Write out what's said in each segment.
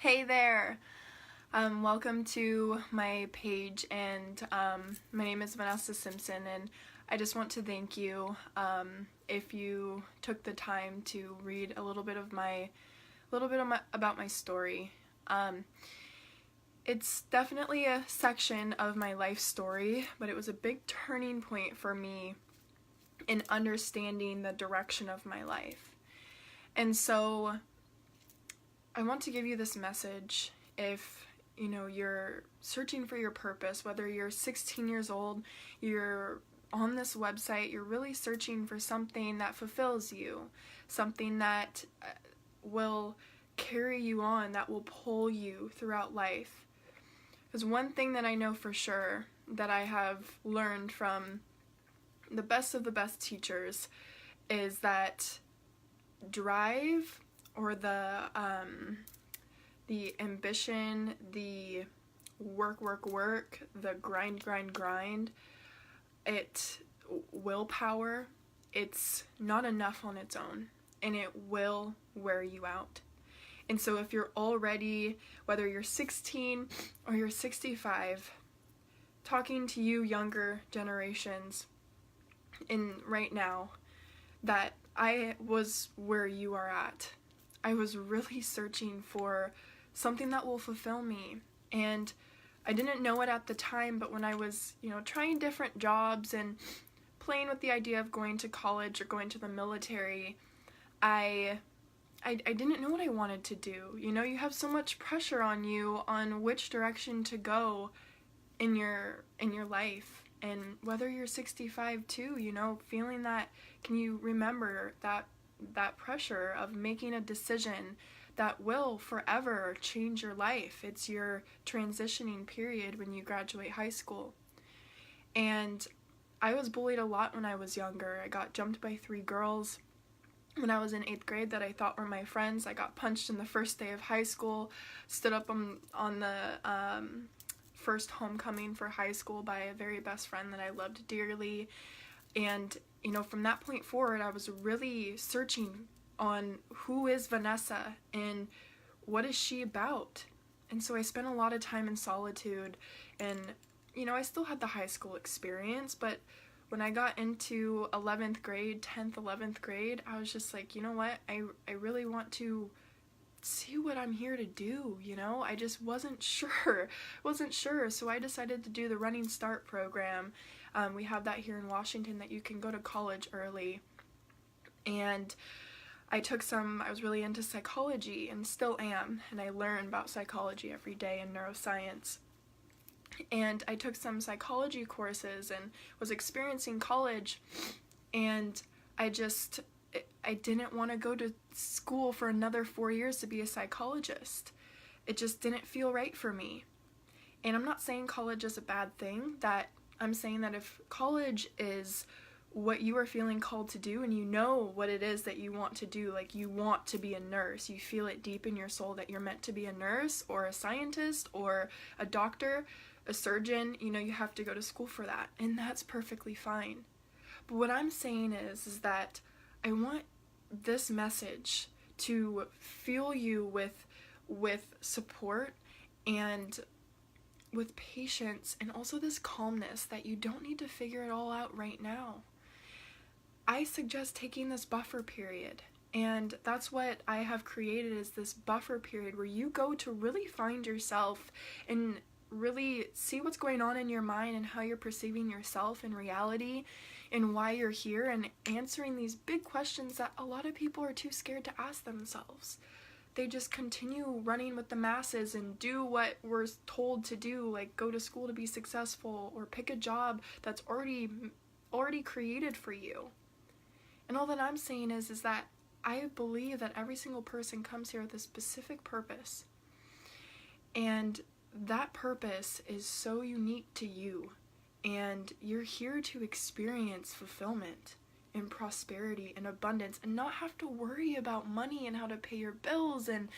Hey there! Welcome to my page, and my name is Vanessa I, and I just want to thank you if you took the time to read a little bit about my story. It's definitely a section of my life story, but it was a big turning point for me in understanding the direction of my life. And so I want to give you this message if you're searching for your purpose, whether you're 16 years old, you're on this website, you're really searching for something that fulfills you, something that will carry you on, that will pull you throughout life. Because one thing that I know for sure that I have learned from the best of the best teachers is that drive, or the ambition, the work, the grind, willpower, it's not enough on its own, and it will wear you out. And so if you're already, whether you're 16 or you're 65, talking to you younger generations in right now, that I was where you are at. I was really searching for something that will fulfill me, and I didn't know it at the time, but when I was, trying different jobs and playing with the idea of going to college or going to the military, I didn't know what I wanted to do. You have so much pressure on you on which direction to go in your life, and whether you're 65 too, feeling that, can you remember that pressure of making a decision that will forever change your life? It's your transitioning period when you graduate high school. And I was bullied a lot when I was younger. I got jumped by 3 girls when I was in 8th grade that I thought were my friends. I got punched in the first day of high school, stood up on the first homecoming for high school by a very best friend that I loved dearly. And from that point forward, I was really searching on who is Vanessa and what is she about. And so I spent a lot of time in solitude, and I still had the high school experience, but when I got into 11th grade, 10th, 11th grade, I was just like, you know what, I really want to see what I'm here to do, I just wasn't sure, so I decided to do the Running Start program. We have that here in Washington, that you can go to college early, and I was really into psychology, and still am, and I learn about psychology every day in neuroscience. And I took some psychology courses and was experiencing college, and I didn't want to go to school for another 4 years to be a psychologist. It just didn't feel right for me. And I'm not saying college is a bad thing, that I'm saying that if college is what you are feeling called to do, and you know what it is that you want to do, like you want to be a nurse, you feel it deep in your soul that you're meant to be a nurse or a scientist or a doctor, a surgeon, you have to go to school for that, and that's perfectly fine. But what I'm saying is that I want this message to fill you with support and with patience, and also this calmness that you don't need to figure it all out right now. I suggest taking this buffer period, and that's what I have created, is this buffer period where you go to really find yourself and really see what's going on in your mind and how you're perceiving yourself in reality, and why you're here, and answering these big questions that a lot of people are too scared to ask themselves. They just continue running with the masses and do what we're told to do, like go to school to be successful, or pick a job that's already created for you. And all that I'm saying is that I believe that every single person comes here with a specific purpose, and that purpose is so unique to you, and you're here to experience fulfillment and prosperity and abundance, and not have to worry about money and how to pay your bills, and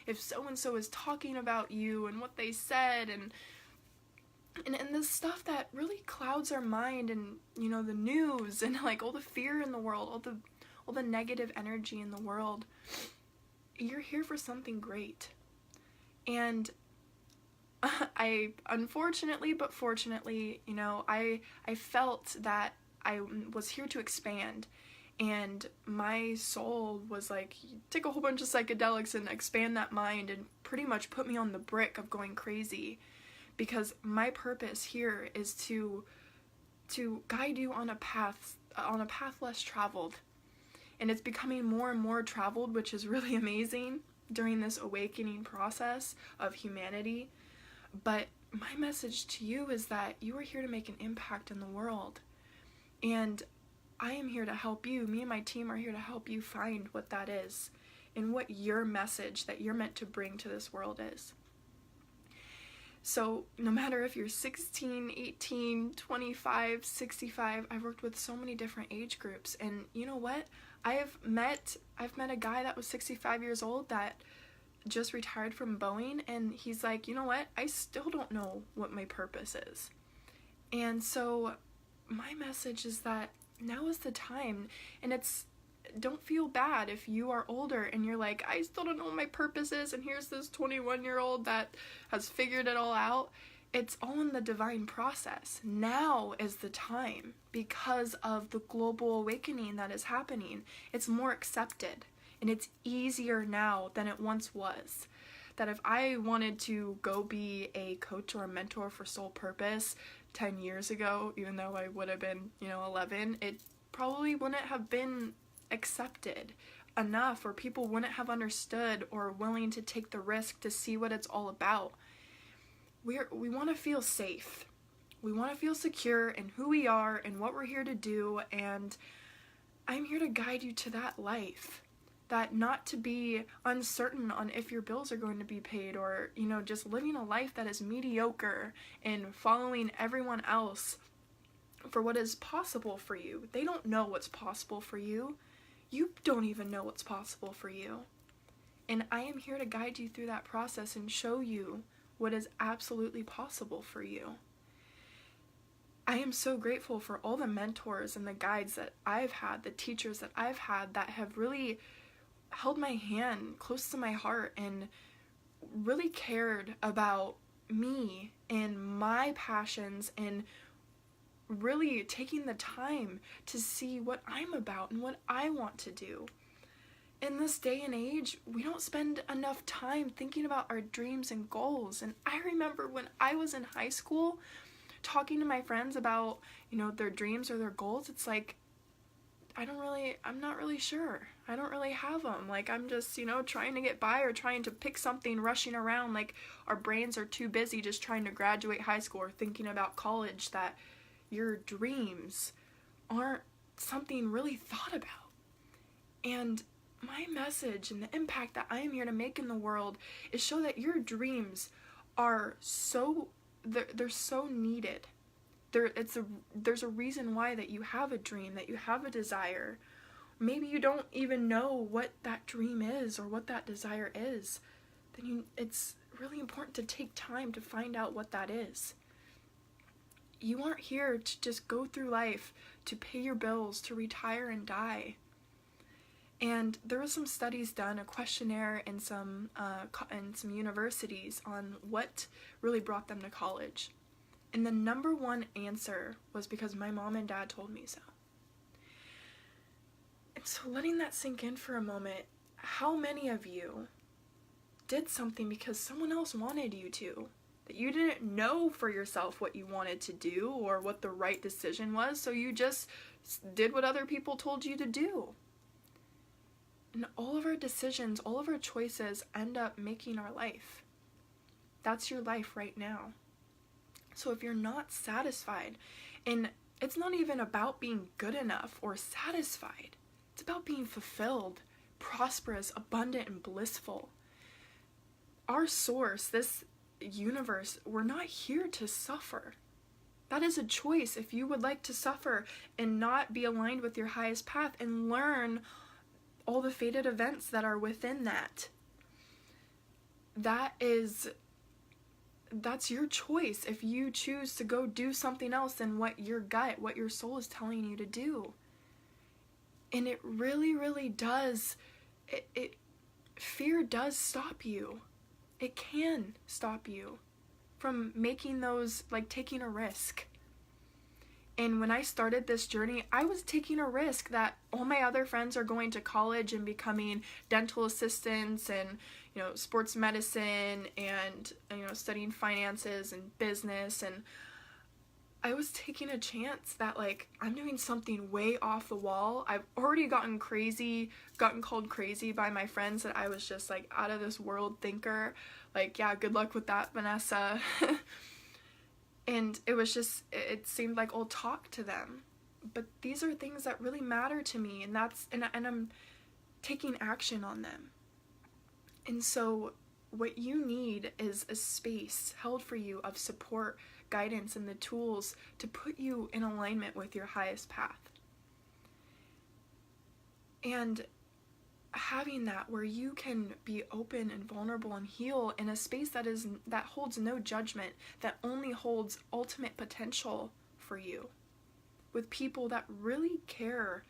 if so-and-so is talking about you and what they said, and the stuff that really clouds our mind, and the news, and like all the fear in the world, all the negative energy in the world. You're here for something great. And I, unfortunately, but fortunately, you know, I felt that I was here to expand, and my soul was like, take a whole bunch of psychedelics and expand that mind, and pretty much put me on the brick of going crazy, because my purpose here is to guide you on a path less traveled. And it's becoming more and more traveled, which is really amazing during this awakening process of humanity. But my message to you is that you are here to make an impact in the world. And I am here to help you. Me and my team are here to help you find what that is and what your message that you're meant to bring to this world is. So no matter if you're 16, 18, 25, 65, I've worked with so many different age groups. And you know what? I've met a guy that was 65 years old that just retired from Boeing, and he's like, you know what? I still don't know what my purpose is. And so my message is that now is the time. And don't feel bad if you are older and you're like, I still don't know what my purpose is, and here's this 21-year-old that has figured it all out. It's all in the divine process. Now is the time, because of the global awakening that is happening. It's more accepted, and it's easier now than it once was. That if I wanted to go be a coach or a mentor for soul purpose 10 years ago, even though I would have been, 11, it probably wouldn't have been accepted enough, or people wouldn't have understood or willing to take the risk to see what it's all about. We want to feel safe. We want to feel secure in who we are and what we're here to do, and I'm here to guide you to that life. That not to be uncertain on if your bills are going to be paid, or, just living a life that is mediocre and following everyone else for what is possible for you. They don't know what's possible for you. You don't even know what's possible for you. And I am here to guide you through that process and show you what is absolutely possible for you. I am so grateful for all the mentors and the guides that I've had, the teachers that I've had that have really held my hand close to my heart and really cared about me and my passions, and really taking the time to see what I'm about and what I want to do. In this day and age, we don't spend enough time thinking about our dreams and goals. And I remember when I was in high school talking to my friends about, their dreams or their goals, it's like, I'm not really sure. I don't really have them. Like, I'm just, trying to get by or trying to pick something, rushing around. Like, our brains are too busy just trying to graduate high school or thinking about college, that your dreams aren't something really thought about. And my message and the impact that I am here to make in the world is show that your dreams are they're so needed. There's a reason why that you have a dream, that you have a desire. Maybe you don't even know what that dream is or what that desire is. Then it's really important to take time to find out what that is. You aren't here to just go through life to pay your bills, to retire and die. And there were some studies done, a questionnaire in some universities on what really brought them to college. And the number one answer was because my mom and dad told me so. And so letting that sink in for a moment, how many of you did something because someone else wanted you to? That you didn't know for yourself what you wanted to do or what the right decision was, so you just did what other people told you to do. And all of our decisions, all of our choices end up making our life. That's your life right now. So if you're not satisfied, and it's not even about being good enough or satisfied, it's about being fulfilled, prosperous, abundant, and blissful. Our source, this universe, we're not here to suffer. That is a choice. If you would like to suffer and not be aligned with your highest path and learn all the fated events that are within that's your choice. If you choose to go do something else than what your gut, what your soul is telling you to do. And it really, really does, fear does stop you. It can stop you from making those, like taking a risk. And when I started this journey, I was taking a risk that all my other friends are going to college and becoming dental assistants and, sports medicine and, studying finances and business. And I was taking a chance that, like, I'm doing something way off the wall. I've already gotten called crazy by my friends that I was just, like, out of this world thinker. Like, yeah, good luck with that, Vanessa. And it was just, it seemed like old talk to them. But these are things that really matter to me, and I'm taking action on them. And so what you need is a space held for you of support, guidance, and the tools to put you in alignment with your highest path. And having that where you can be open and vulnerable and heal in a space that holds no judgment, that only holds ultimate potential for you, with people that really care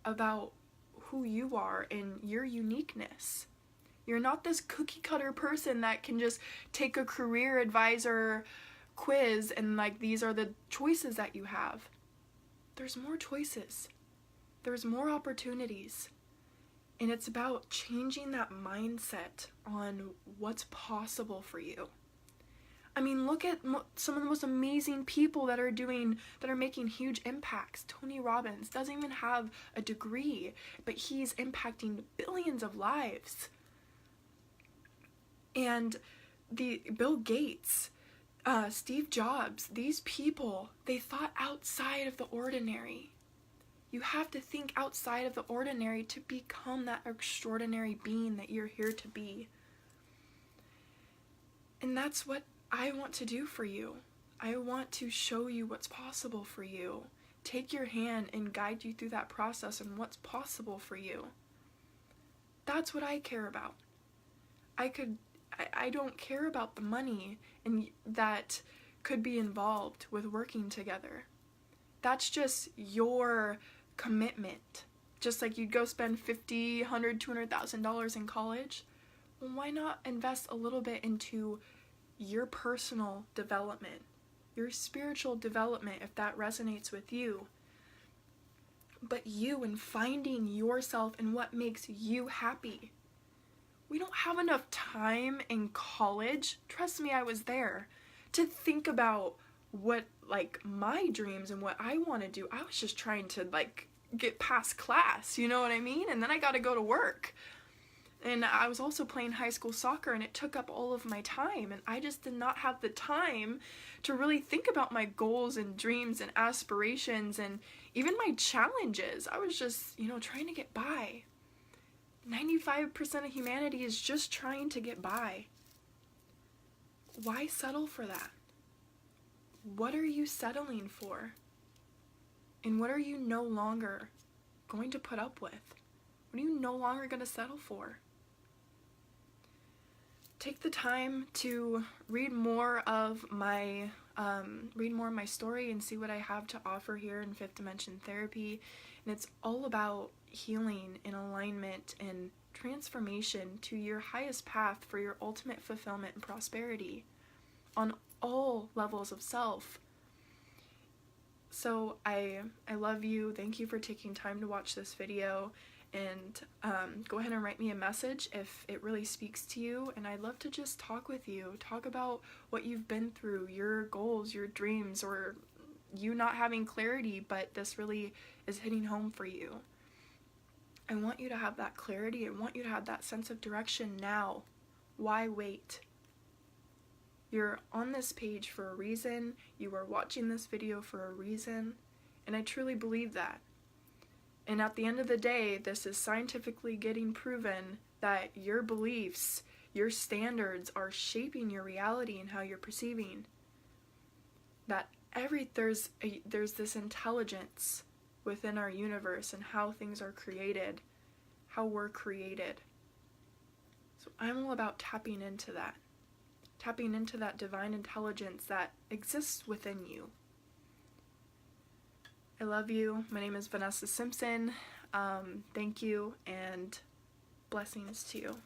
about who you are and your uniqueness. You're not this cookie cutter person that can just take a career advisor quiz and, like, these are the choices that you have. There's more choices. There's more opportunities. And it's about changing that mindset on what's possible for you. I mean, look at some of the most amazing people that are making huge impacts. Tony Robbins doesn't even have a degree, but he's impacting billions of lives. And Bill Gates, Steve Jobs, these people, they thought outside of the ordinary. You have to think outside of the ordinary to become that extraordinary being that you're here to be. And that's what I want to do for you. I want to show you what's possible for you. Take your hand and guide you through that process and what's possible for you. That's what I care about. I don't care about the money and that could be involved with working together. That's just your commitment. Just like you'd go spend $50,000, $100,000, $200,000 in college. Well, why not invest a little bit into your personal development, your spiritual development, if that resonates with you? But you, and finding yourself and what makes you happy. We don't have enough time in college, trust me, I was there, to think about what, like, my dreams and what I want to do. I was just trying to, like, get past class, you know what I mean? And then I got to go to work. And I was also playing high school soccer, and it took up all of my time, and I just did not have the time to really think about my goals and dreams and aspirations and even my challenges. I was just, trying to get by. 95% of humanity is just trying to get by. Why settle for that? What are you settling for? And what are you no longer going to put up with? What are you no longer going to settle for? Take the time to read more of my story and see what I have to offer here in Fifth Dimension Therapy. And it's all about healing and alignment and transformation to your highest path for your ultimate fulfillment and prosperity on all levels of self. So I love you. Thank you for taking time to watch this video, and go ahead and write me a message if it really speaks to you, and I'd love to just talk with you, talk about what you've been through, your goals, your dreams, or you not having clarity, but this really is hitting home for you. I want you to have that clarity. I want you to have that sense of direction now. Why wait? You're on this page for a reason. You are watching this video for a reason. And I truly believe that. And at the end of the day, this is scientifically getting proven that your beliefs, your standards are shaping your reality and how you're perceiving. That there's this intelligence within our universe and how things are created, how we're created. So I'm all about tapping into that divine intelligence that exists within you. I love you. My name is Vanessa Simpson. Thank you, and blessings to you.